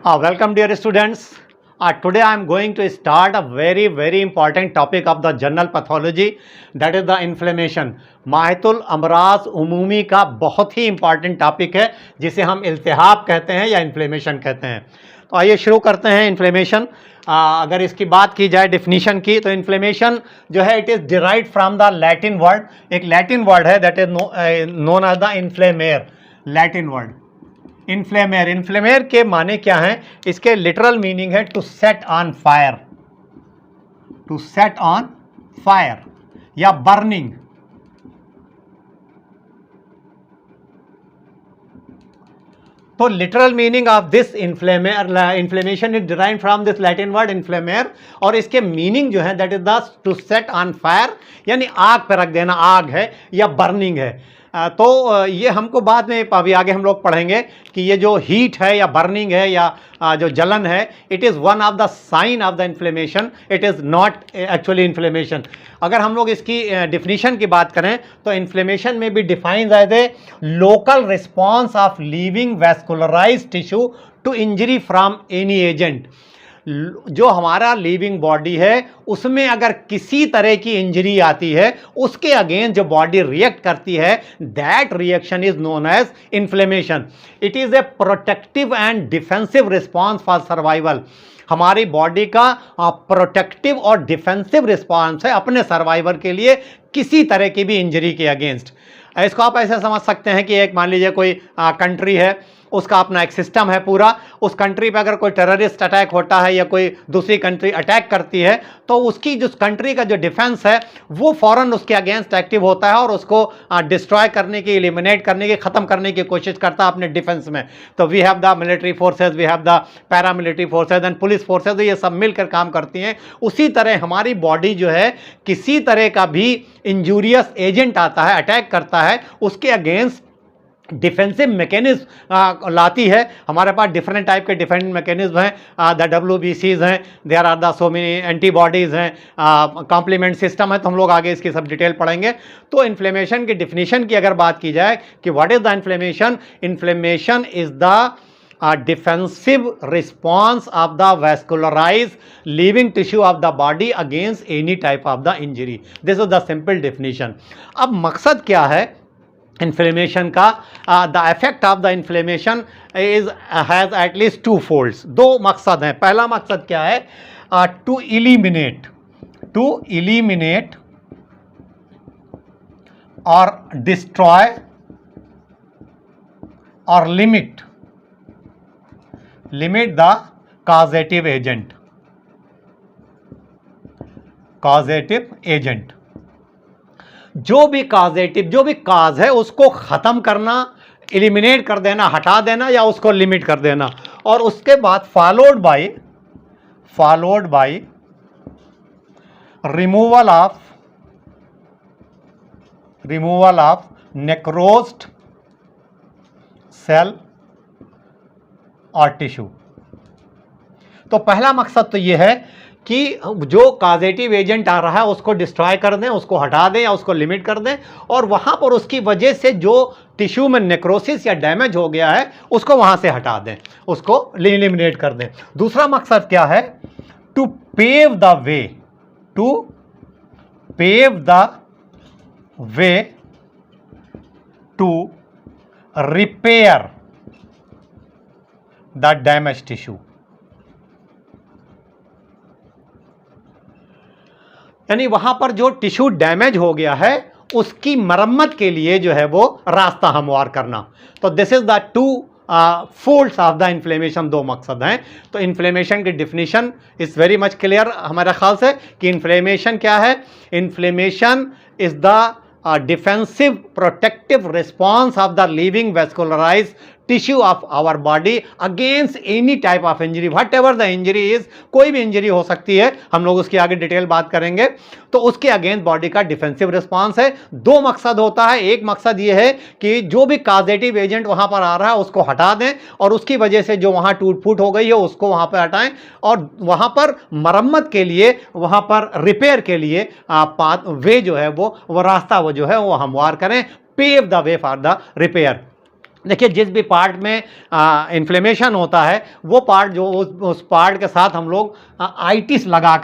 Welcome dear students. Today I am going to start a very important topic of the general pathology, that is the inflammation. माहितुल अमराज उमूमी का बहुत ही important topic है जिसे हम इल्तिहाब कहते हैं या इन्फ्लेमेशन कहते हैं। तो आइए शुरू करते हैं इन्फ्लेमेशन। अगर इसकी बात की जाए डेफिनीशन की, तो इन्फ्लेमेशन जो है it is derived from the Latin word. एक लैटिन वर्ड है that is known as the inflammare. Latin word inflammare. Inflammare के माने क्या हैं? इसके लिटरल मीनिंग है to set on fire, to set on fire या बर्निंग। तो literal meaning of this inflammation is derived from this Latin word inflammare, और इसके मीनिंग जो है that is the to set on fire, यानी आग पर रख देना, आग है या बर्निंग है। तो ये हमको बाद में अभी आगे हम लोग पढ़ेंगे कि ये जो हीट है या बर्निंग है या जो जलन है, it is one of the sign of the inflammation, it is not actually inflammation. अगर हम लोग इसकी डिफिनीशन की बात करें तो इन्फ्लेमेशन में भी defined as a local response of living vascularized tissue to injury from any agent. जो हमारा लिविंग बॉडी है उसमें अगर किसी तरह की इंजरी आती है, उसके अगेंस्ट जो बॉडी रिएक्ट करती है, that reaction is known as inflammation. It is a protective and defensive response for survival. हमारी बॉडी का प्रोटेक्टिव और डिफेंसिव रिस्पॉन्स है अपने सर्वाइवल के लिए किसी तरह की भी इंजरी के अगेंस्ट। इसको आप ऐसे समझ सकते हैं कि एक मान लीजिए कोई कंट्री है, उसका अपना एक सिस्टम है पूरा। उस कंट्री पे अगर कोई टेररिस्ट अटैक होता है या कोई दूसरी कंट्री अटैक करती है, तो उसकी जो कंट्री का जो डिफेंस है वो फौरन उसके अगेंस्ट एक्टिव होता है और उसको डिस्ट्रॉय करने की, एलिमिनेट करने की, ख़त्म करने की कोशिश करता है अपने डिफेंस में। तो we have the military forces, we have the paramilitary forces and police forces, ये सब मिलकर काम करती हैं। उसी तरह हमारी बॉडी जो है किसी तरह का भी इंजूरियस एजेंट आता है, अटैक करता है, उसके अगेंस्ट डिफेंसिव मैकेनिज्म लाती है। हमारे पास डिफरेंट टाइप के डिफेंस मैकेनिज्म हैं, द WBCs हैं, there are the so many antibodies हैं, कॉम्प्लीमेंट सिस्टम है। तो हम लोग आगे इसकी सब डिटेल पढ़ेंगे। तो इन्फ्लेमेशन की डिफिनीशन की अगर बात की जाए कि what is the inflammation, inflammation is the defensive response of the vascularized living tissue of the body against any type of the injury. This is the simple definition. अब मकसद क्या है इन्फ्लेमेशन का? The effect of the inflammation is has at least two folds. दो मकसद हैं। पहला मकसद क्या है? टू इलिमिनेट और डिस्ट्रॉय और लिमिट द कॉजेटिव एजेंट। जो भी काज है उसको ख़त्म करना, एलिमिनेट कर देना, हटा देना या उसको लिमिट कर देना। और उसके बाद followed by removal of necrosed cell और टिश्यू। तो पहला मकसद तो यह है कि जो कॉजेटिव एजेंट आ रहा है उसको डिस्ट्रॉय कर दें, उसको हटा दें या उसको लिमिट कर दें, और वहाँ पर उसकी वजह से जो टिश्यू में नेक्रोसिस या डैमेज हो गया है उसको वहाँ से हटा दें, उसको एलिमिनेट कर दें। दूसरा मकसद क्या है? To pave the way to repair the damage tissue. यानी वहां पर जो टिश्यू डैमेज हो गया है उसकी मरम्मत के लिए जो है वो रास्ता हमवार करना। तो this is the two folds of the inflammation. दो मकसद हैं। तो इन्फ्लेमेशन की definition is very much clear हमारे ख्याल से कि इन्फ्लेमेशन क्या है। Inflammation is the defensive protective response of the living vascularized tissue of our body against any type of injury, whatever the injury is. कोई भी injury हो सकती है, हम लोग उसकी आगे डिटेल बात करेंगे। तो उसके अगेंस्ट बॉडी का डिफेंसिव रिस्पॉन्स है। दो मकसद होता है। एक मकसद ये है कि जो भी कॉजेटिव एजेंट वहां पर आ रहा है उसको हटा दें और उसकी वजह से जो वहां टूट फूट हो गई है उसको वहां पर हटाएं, और वहां पर मरम्मत के लिए, वहां पर रिपेयर के लिए वे जो है वो रास्ता वो जो है वो हमवार करें, pave the way for the repair. देखिए जिस भी पार्ट में इन्फ्लेमेशन होता है वो पार्ट जो उस पार्ट के साथ हम लोग आइटिस लगा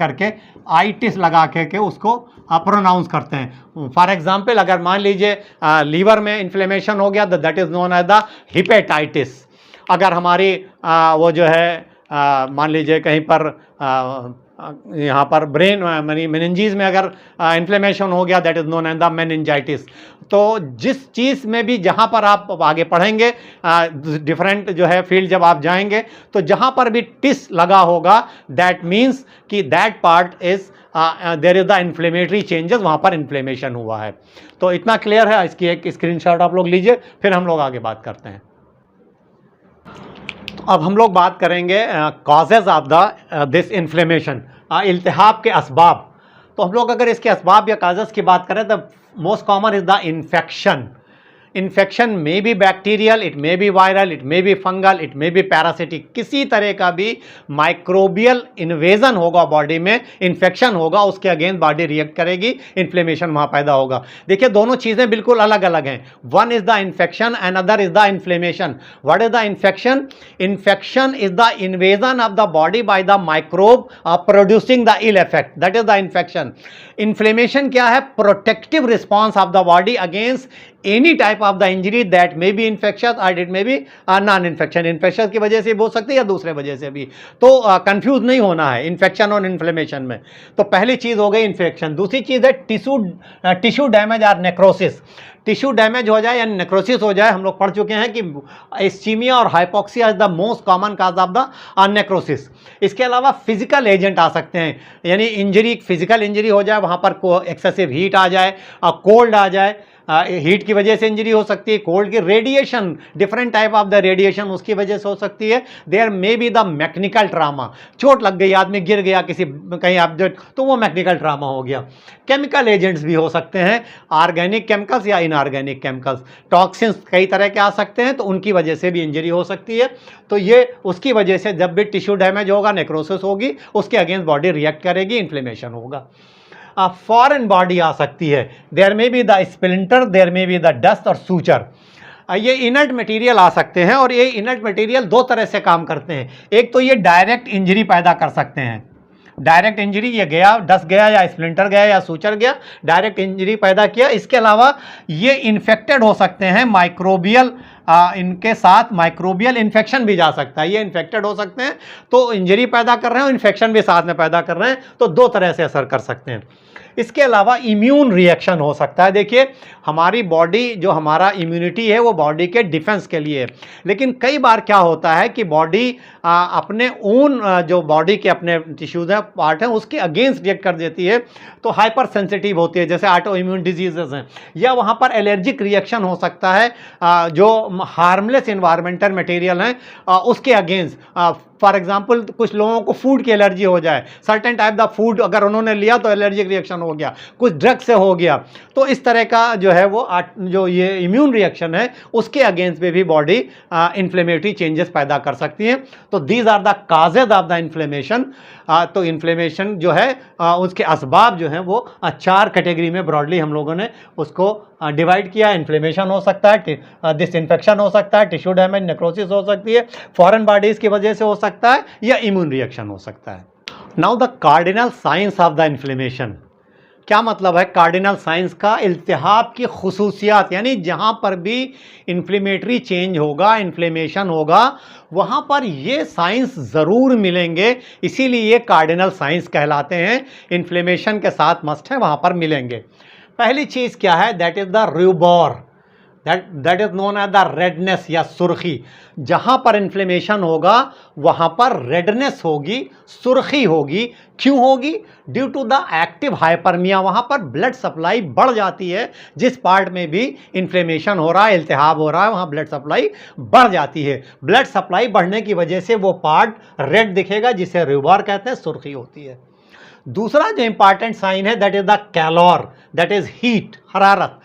करके उसको प्रोनाउंस करते हैं। फॉर एग्जांपल अगर मान लीजिए लीवर में इन्फ्लेमेशन हो गया तो that is known as the hepatitis. अगर हमारी वो जो है मान लीजिए कहीं पर यहाँ पर ब्रेन मेनिंजीज में अगर इन्फ्लेमेशन हो गया that is known as the meningitis. तो जिस चीज़ में भी जहाँ पर आप आगे पढ़ेंगे डिफरेंट जो है फील्ड जब आप जाएंगे तो जहाँ पर भी टिस लगा होगा दैट मीन्स कि that part is there is the inflammatory changes, वहाँ पर इन्फ्लेमेशन हुआ है। तो इतना क्लियर है, इसकी एक स्क्रीनशॉट आप लोग लीजिए, फिर हम लोग आगे बात करते हैं। अब हम लोग बात करेंगे causes of the this inflammation, इल्तिहाब के असबाब। तो हम लोग अगर इसके असबाब या काजेज की बात करें तो most common is the infection. Infection may be bacterial, it may B viral, it may B fungal, it may B parasitic. किसी तरह का भी माइक्रोबियल इन्वेजन होगा बॉडी में, इन्फेक्शन होगा, उसके अगेंस्ट बॉडी रिएक्ट करेगी, इन्फ्लेमेशन वहाँ पैदा होगा। देखिए दोनों चीज़ें बिल्कुल अलग अलग हैं। One is the infection and other is the inflammation. What is the infection? Infection is the invasion of the body by the microbe producing the ill effect, that is the infection. Inflammation क्या है? Protective response of the body against any type of the injury that may be infection और it may be non infection. Infection की वजह से भी हो सकती है या दूसरे वजह से भी। तो कंफ्यूज नहीं होना है इन्फेक्शन और इन्फ्लेमेशन में। तो पहली चीज़ हो गई इन्फेक्शन। दूसरी चीज़ है टिश्यू डैमेज और नेक्रोसिस। टिश्यू डैमेज हो जाए या नेक्रोसिस हो जाए, हम लोग पढ़ चुके हैं कि इस्कीमिया और hypoxia is the most common cause of the necrosis. इसके अलावा फिजिकल एजेंट आ सकते हैं, यानी इंजरी, फिजिकल इंजरी हो जाए, वहाँ पर एक्सेसिव हीट आ जाए, कोल्ड आ जाए, हीट की वजह से इंजरी हो सकती है, कोल्ड की radiation, different type of the radiation उसकी वजह से हो सकती है। There may be the mechanical trauma, चोट लग गई, आदमी गिर गया किसी कहीं ऑब्जेक्ट, तो वो मैकेनिकल ट्रामा हो गया। केमिकल एजेंट्स भी हो सकते हैं, ऑर्गेनिक केमिकल्स या इनऑर्गेनिक केमिकल्स, टॉक्सिन्स कई तरह के आ सकते हैं, तो उनकी वजह से भी इंजरी हो सकती है। तो ये उसकी वजह से जब भी टिश्यू डैमेज होगा, नेक्रोसिस होगी, उसके अगेंस्ट बॉडी रिएक्ट करेगी, इन्फ्लेमेशन होगा। फॉरेन बॉडी आ सकती है, देयर में बी द स्प्लिंटर, देयर में बी द डस्ट और सूचर। ये इनर्ट मटेरियल आ सकते हैं और ये इनर्ट मटेरियल दो तरह से काम करते हैं। एक तो ये डायरेक्ट इंजरी पैदा कर सकते हैं, डायरेक्ट इंजरी, ये गया, डस्ट गया या स्प्लिंटर गया या सूचर गया, डायरेक्ट इंजरी पैदा किया। इसके अलावा ये इन्फेक्टेड हो सकते हैं माइक्रोबियल, इनके साथ माइक्रोबियल इन्फेक्शन भी जा सकता है। ये इन्फेक्टेड हो सकते हैं तो इंजरी पैदा कर रहे हैं और इन्फेक्शन भी साथ में पैदा कर रहे हैं, तो दो तरह से असर कर सकते हैं। इसके अलावा इम्यून रिएक्शन हो सकता है। देखिए हमारी बॉडी, जो हमारा इम्यूनिटी है वो बॉडी के डिफेंस के लिए है, लेकिन कई बार क्या होता है कि बॉडी अपने ओन जो बॉडी के अपने टिश्यूज हैं, पार्ट हैं, उसके अगेंस्ट रिएक्ट कर देती है, तो हाइपर सेंसिटिव होती है, जैसे ऑटो इम्यून डिजीजेस हैं, या वहाँ पर एलर्जिक रिएक्शन हो सकता है जो हार्मलेस इन्वायरमेंटल मटेरियल हैं उसके अगेंस्ट। फॉर एग्जाम्पल कुछ लोगों को फूड की एलर्जी हो जाए, सर्टेन टाइप द फूड अगर उन्होंने लिया तो एलर्जिक रिएक्शन हो गया, कुछ ड्रग से हो गया, तो इस तरह का जो है वो जो ये इम्यून रिएक्शन है उसके अगेंस्ट में भी बॉडी इन्फ्लेमेटरी चेंजेस पैदा कर सकती है। तो these are the causes of the inflammation. तो इन्फ्लेमेशन जो है उसके असबाब जो हैं वो चार कैटेगरी में ब्रॉडली हम लोगों ने उसको डिवाइड किया। इन्फ्लेमेशन हो सकता है, डिसइंफेक्शन हो सकता है, टिश्यू डैमेज, नेक्रोसिस हो सकती है, फॉरेन बॉडीज़ की वजह से हो सकता है, या इम्यून रिएक्शन हो सकता है। Now the cardinal science of the inflammation. क्या मतलब है कार्डिनल साइंस का? इल्तिहाब की खुसूसियात, यानी जहाँ पर भी इन्फ्लेमेटरी चेंज होगा, इन्फ्लेमेशन होगा, वहाँ पर ये साइंस ज़रूर मिलेंगे, इसीलिए ये कार्डिनल साइंस कहलाते हैं। इन्फ्लेमेशन के साथ मस्ट है, वहाँ पर मिलेंगे। पहली चीज़ क्या है? That is the rubor, that is known as the redness या सुर्खी। जहाँ पर इन्फ्लेमेशन होगा वहाँ पर रेडनेस होगी, सुर्खी होगी। क्यों होगी? Due to the active hyperaemia, वहाँ पर ब्लड सप्लाई बढ़ जाती है। जिस पार्ट में भी इन्फ्लेमेशन हो रहा है, इल्तिहाब हो रहा है, वहाँ ब्लड सप्लाई बढ़ जाती है। ब्लड सप्लाई बढ़ने की वजह से वो पार्ट रेड दिखेगा, जिसे रूबोर कहते हैं, सुर्खी होती है। दूसरा जो इंपॉर्टेंट साइन है that is the calor, that is heat, हरारत।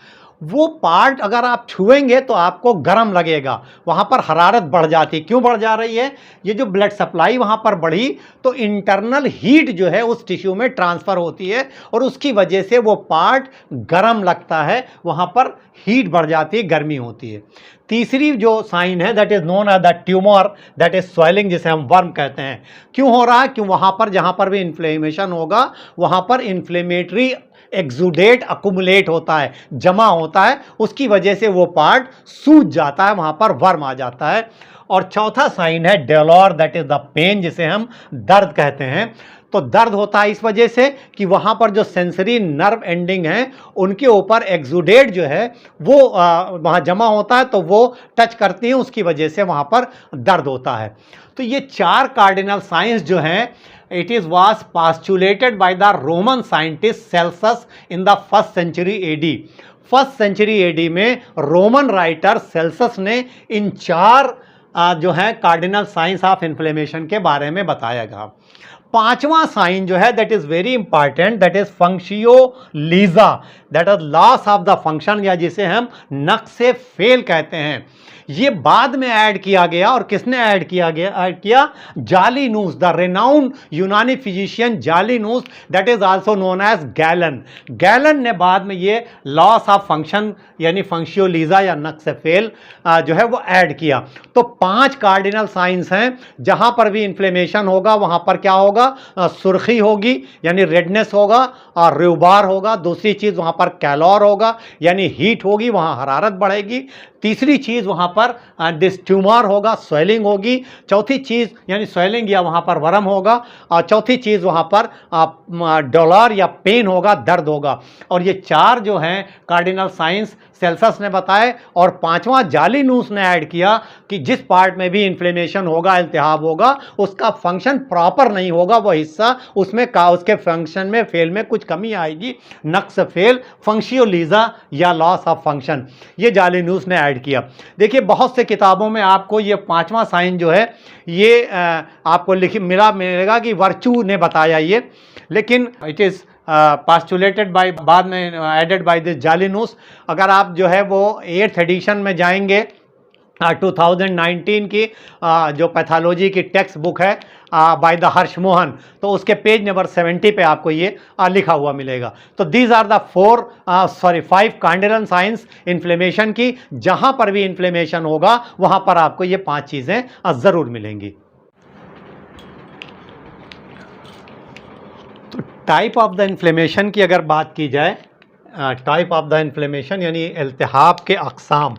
वो पार्ट अगर आप छुएंगे तो आपको गर्म लगेगा, वहाँ पर हरारत बढ़ जाती है। क्यों बढ़ जा रही है? ये जो ब्लड सप्लाई वहाँ पर बढ़ी तो इंटरनल हीट जो है उस टिश्यू में ट्रांसफ़र होती है और उसकी वजह से वो पार्ट गर्म लगता है, वहाँ पर हीट बढ़ जाती है, गर्मी होती है। तीसरी जो साइन है that is known as the tumour, that is swelling, जिसे हम वर्म कहते हैं। क्यों हो रहा है? क्यों वहाँ पर जहाँ पर भी इन्फ्लेमेशन होगा वहाँ पर इन्फ्लेमेटरी एक्सुडेट अकुमुलेट होता है, जमा होता है, उसकी वजह से वो पार्ट सूज जाता है, वहाँ पर वर्म आ जाता है। और चौथा साइन है डेलोर, दैट इज़ द पेन, जिसे हम दर्द कहते हैं। तो दर्द होता है इस वजह से कि वहाँ पर जो सेंसरी नर्व एंडिंग है उनके ऊपर एक्सुडेट जो है वो वहाँ जमा होता है, तो वो टच करती हैं, उसकी वजह से वहाँ पर दर्द होता है। तो ये 4 कार्डिनल साइंस जो हैं, it is was postulated by the Roman scientist Celsus in the 1st century AD। 1st century AD में रोमन राइटर सेल्सस ने इन 4 जो है कार्डिनल साइंस ऑफ इन्फ्लेमेशन के बारे में बताया गया। 5वां साइन जो है that is very important, that is functio laesa, that is loss of the function, या जिसे हम नक्स फेल कहते हैं। ये बाद में ऐड किया गया, और किसने ऐड किया? जालिनूस, द रेनाउंड यूनानी फिजिशियन जालिनूस, that is also known as Galen. Galen ने बाद में ये लॉस ऑफ फंक्शन यानी फंक्शियोलीजा या नक्स फेल जो है वो ऐड किया। तो 5 कार्डिनल साइंस हैं, जहां पर भी इन्फ्लेमेशन होगा वहां पर क्या होगा? सुर्खी होगी यानी रेडनेस होगा, और रुबार होगा। दूसरी चीज़ वहाँ पर कैलोर होगा यानी हीट होगी, वहाँ हरारत बढ़ेगी। तीसरी चीज़ वहाँ पर डिस्ट्यूमर होगा, स्वेलिंग होगी। चौथी चीज़ यानी स्वेलिंग या वहाँ पर वर्म होगा, और चौथी चीज़ वहाँ पर डॉलर या पेन होगा, दर्द होगा। और ये 4 जो हैं कार्डिनल साइंस सेल्सस ने बताए, और 5वां जालिनूस ने ऐड किया कि जिस पार्ट में भी इन्फ्लेमेशन होगा, इल्तिहाब होगा, उसका फंक्शन प्रॉपर नहीं होगा, वो हिस्सा उसमें उसके फंक्शन में फेल में कुछ कमी आएगी, नक्स फेल, फंक्शियोलीजा या लॉस ऑफ फंक्शन, ये जालिनूस ने ऐड किया। देखिए बहुत से किताबों में आपको ये 5वां साइन जो है ये आपको मिलेगा कि वर्चू ने बताया ये, लेकिन इट इज़ पास्टुलेटेड बाय, बाद में एडेड बाय दिस जालिनूस। अगर आप जो है वो 8th एडिशन में जाएंगे 2019 की जो पैथोलॉजी की टेक्स्ट बुक है बाय द हर्ष मोहन, तो उसके पेज नंबर 70 पे आपको ये लिखा हुआ मिलेगा। तो these are the 5 cardinal signs inflammation की, जहाँ पर भी इन्फ्लेमेशन होगा वहाँ पर आपको ये 5 चीज़ें ज़रूर मिलेंगी। तो टाइप ऑफ द इन्फ्लेमेशन की अगर बात की जाए, टाइप ऑफ द इन्फ्लेमेशन यानी इल्तिहाब के अक़साम,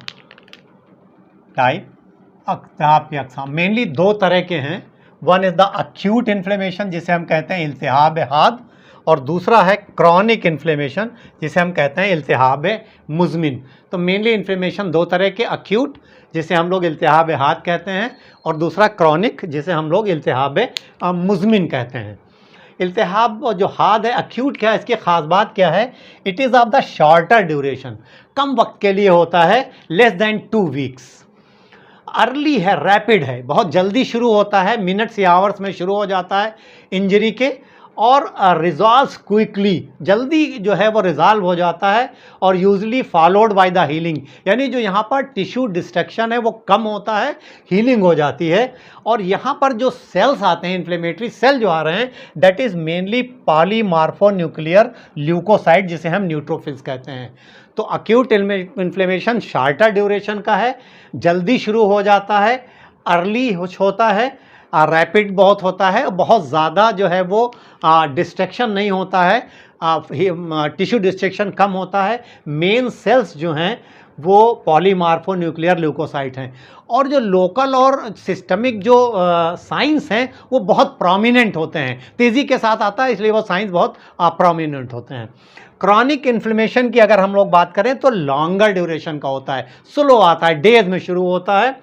इल्तिहाब के अक़साम मेनली 2 तरह के हैं। One is the acute inflammation, जिसे हम कहते हैं इल्तिहाब हाद, और दूसरा है क्रॉनिक इन्फ्लेमेशन, जिसे हम कहते हैं इल्तिहाब मुज़मिन। तो मेनली इन्फ्लेमेशन 2 तरह के, अक्यूट जिसे हम लोग इल्तिहाब हाद कहते हैं, और दूसरा क्रॉनिक जिसे हम लोग इल्तिहाब मुज़मिन कहते हैं। इल्तिहाब जो हाद है, अक्यूट क्या है, इसकी ख़ास बात क्या है? It is of the shorter duration, कम वक्त के लिए होता है, लेस दैन 2 वीक्स। अर्ली है, रैपिड है, बहुत जल्दी शुरू होता है, मिनट्स या आवर्स में शुरू हो जाता है इंजरी के, और रिजॉल्व क्विकली, जल्दी जो है वो रिजॉल्व हो जाता है, और usually followed by the healing, यानी जो यहाँ पर टिश्यू डिस्ट्रक्शन है वो कम होता है, हीलिंग हो जाती है। और यहाँ पर जो सेल्स आते हैं, इन्फ्लेमेटरी सेल जो आ रहे हैं, दैट इज़ मेनली पॉलीमार्फोन्यूक्लियर ल्यूकोसाइट, जिसे हम न्यूट्रोफिल्स कहते हैं। तो अक्यूट इन्फ्लेमेशन शॉर्टर ड्यूरेशन का है, जल्दी शुरू हो जाता है, अर्ली होता है, रैपिड बहुत होता है, बहुत ज़्यादा जो है वो डिस्ट्रक्शन नहीं होता है, टिश्यू डिस्ट्रक्शन कम होता है। मेन सेल्स जो हैं वो पॉलीमार्फोन्यूक्लियर ल्यूकोसाइट हैं, और जो लोकल और सिस्टमिक जो साइंस हैं वो बहुत प्रोमिनेंट होते हैं, तेज़ी के साथ आता है, इसलिए वो साइंस बहुत प्रोमिनेंट होते हैं। क्रॉनिक इन्फ्लेमेशन की अगर हम लोग बात करें तो लॉन्गर ड्यूरेशन का होता है, स्लो आता है, डेज में शुरू होता है,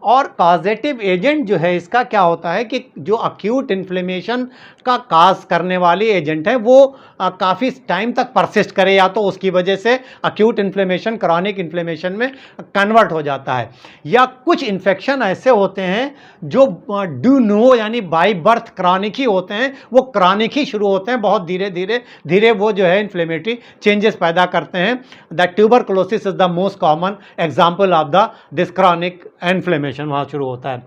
और कॉजेटिव एजेंट जो है इसका क्या होता है कि जो अक्यूट इन्फ्लेमेशन का काज करने वाली एजेंट है वो काफ़ी टाइम तक परसिस्ट करे, या तो उसकी वजह से अक्यूट इन्फ्लेमेशन क्रॉनिक इन्फ्लेमेशन में कन्वर्ट हो जाता है, या कुछ इन्फेक्शन ऐसे होते हैं जो डू नो यानी बाई बर्थ क्रॉनिक ही होते हैं, वो क्रॉनिक ही शुरू होते हैं, बहुत धीरे धीरे वो जो है इन्फ्लेमेटरी चेंजेस पैदा करते हैं। The tuberculosis is the most common example of the this chronic inflammation वहाँ शुरू होता है।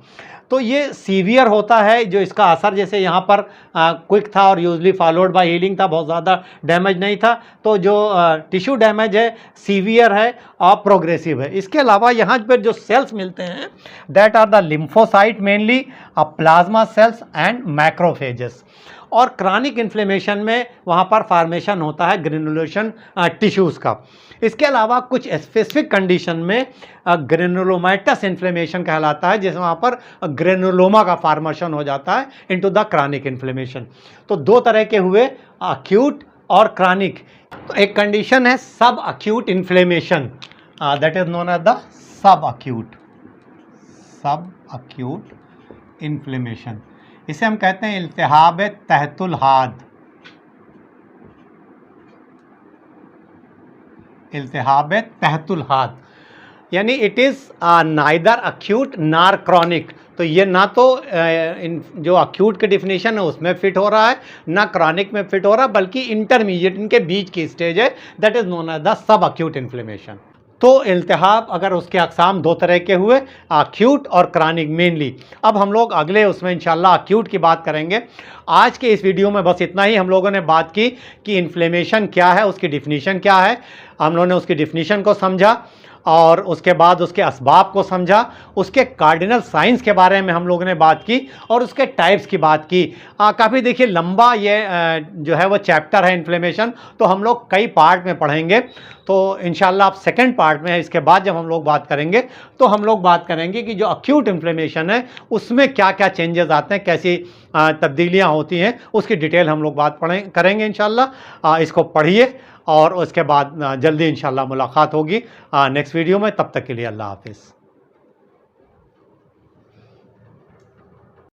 तो ये सीवियर होता है, जो इसका असर जैसे यहाँ पर क्विक था और यूजली फॉलोड बाय हीलिंग था, बहुत ज़्यादा डैमेज नहीं था। तो जो टिश्यू डैमेज है सीवियर है और प्रोग्रेसिव है। इसके अलावा यहाँ पर जो सेल्स मिलते हैं that are the lymphocyte mainly, plasma cells and macrophages. और क्रॉनिक इन्फ्लेमेशन में वहाँ पर फॉर्मेशन होता है ग्रेनुलेशन टिश्यूज़ का। इसके अलावा कुछ स्पेसिफिक कंडीशन में ग्रेनुलोमाटस इन्फ्लेमेशन कहलाता है, जिसमें वहाँ पर ग्रेनुलोमा का फॉर्मेशन हो जाता है इनटू द क्रॉनिक इन्फ्लेमेशन। तो दो तरह के हुए, अक्यूट और क्रॉनिक। तो एक कंडीशन है subacute inflammation, that is known as the subacute inflammation. इसे हम कहते हैं इल्तिहाब तहतुल हाद, इल्तिहाब तहतुल हाद, यानी इट इज़ नाइदर अक्यूट नार क्रॉनिक। तो ये ना तो जो अक्यूट की डिफिनेशन है उसमें फिट हो रहा है, ना क्रॉनिक में फिट हो रहा, बल्कि इंटरमीडिएट इनके बीच की स्टेज है, that is known as the subacute inflammation. तो इल्तिहाब अगर उसके अक़साम दो तरह के हुए, अक्यूट और क्रॉनिक मेनली। अब हम लोग अगले उसमें इंशाल्लाह अक्यूट की बात करेंगे। आज के इस वीडियो में बस इतना ही हम लोगों ने बात की कि इन्फ्लेमेशन क्या है, उसकी डिफिनीशन क्या है, हम लोगों ने उसकी डिफिनीशन को समझा और उसके बाद उसके असबाब को समझा, उसके कार्डिनल साइंस के बारे में हम लोगों ने बात की और उसके टाइप्स की बात की। काफ़ी देखिए लंबा ये जो है वो चैप्टर है इन्फ्लेमेशन, तो हम लोग कई पार्ट में पढ़ेंगे। तो इंशाल्लाह आप सेकंड पार्ट में, इसके बाद जब हम लोग बात करेंगे तो हम लोग बात करेंगे कि जो अक्यूट इन्फ्लेमेशन है उसमें क्या क्या चेंजेस आते हैं, कैसी तब्दीलियाँ होती हैं, उसकी डिटेल हम लोग बात करेंगे इंशाल्लाह। इसको पढ़िए और उसके बाद जल्दी इंशाल्लाह मुलाकात होगी नेक्स्ट वीडियो में। तब तक के लिए अल्लाह हाफिज़।